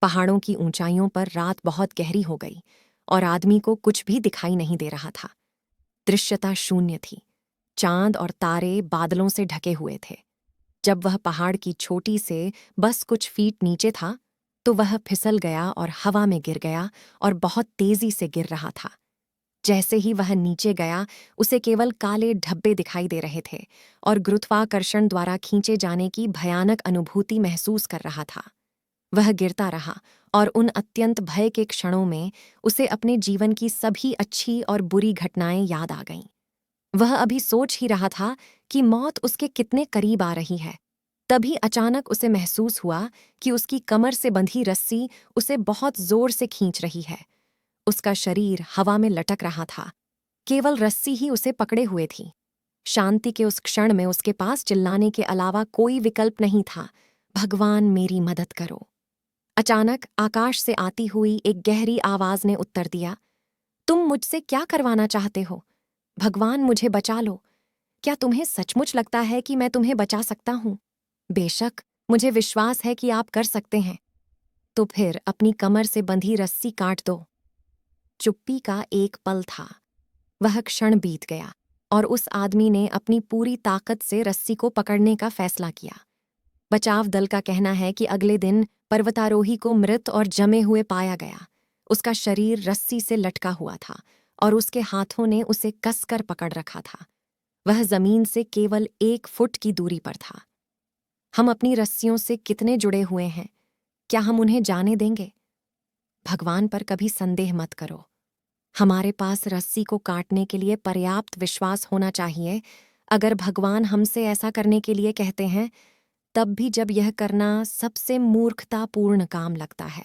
पहाड़ों की ऊंचाइयों पर रात बहुत गहरी हो गई और आदमी को कुछ भी दिखाई नहीं दे रहा था। दृश्यता शून्य थी। चांद और तारे बादलों से ढके हुए थे। जब वह पहाड़ की चोटी से बस कुछ फीट नीचे था तो वह फिसल गया और हवा में गिर गया और बहुत तेजी से गिर रहा था। जैसे ही वह नीचे गया उसे केवल काले धब्बे दिखाई दे रहे थे और गुरुत्वाकर्षण द्वारा खींचे जाने की भयानक अनुभूति महसूस कर रहा था। वह गिरता रहा और उन अत्यंत भय के क्षणों में उसे अपने जीवन की सभी अच्छी और बुरी घटनाएं याद आ गईं। वह अभी सोच ही रहा था कि मौत उसके कितने करीब आ रही है। तभी अचानक उसे महसूस हुआ कि उसकी कमर से बंधी रस्सी उसे बहुत जोर से खींच रही है। उसका शरीर हवा में लटक रहा था। केवल रस्सी ही उसे पकड़े हुए थी। शांति के उस क्षण में उसके पास चिल्लाने के अलावा कोई विकल्प नहीं था। भगवान मेरी मदद करो। अचानक आकाश से आती हुई एक गहरी आवाज ने उत्तर दिया, तुम मुझसे क्या करवाना चाहते हो? भगवान मुझे बचा लो। क्या तुम्हें सचमुच लगता है कि मैं तुम्हें बचा सकता हूँ? बेशक, मुझे विश्वास है कि आप कर सकते हैं। तो फिर अपनी कमर से बंधी रस्सी काट दो। चुप्पी का एक पल था। वह क्षण बीत गया और उस आदमी ने अपनी पूरी ताकत से रस्सी को पकड़ने का फैसला किया। बचाव दल का कहना है कि अगले दिन पर्वतारोही को मृत और जमे हुए पाया गया। उसका शरीर रस्सी से लटका हुआ था और उसके हाथों ने उसे कसकर पकड़ रखा था। वह जमीन से केवल 1 फुट की दूरी पर था। हम अपनी रस्सियों से कितने जुड़े हुए हैं? क्या हम उन्हें जाने देंगे? भगवान पर कभी संदेह मत करो। हमारे पास रस्सी को काटने के लिए पर्याप्त विश्वास होना चाहिए। अगर भगवान हमसे ऐसा करने के लिए कहते हैं, तब भी जब यह करना सबसे मूर्खतापूर्ण काम लगता है।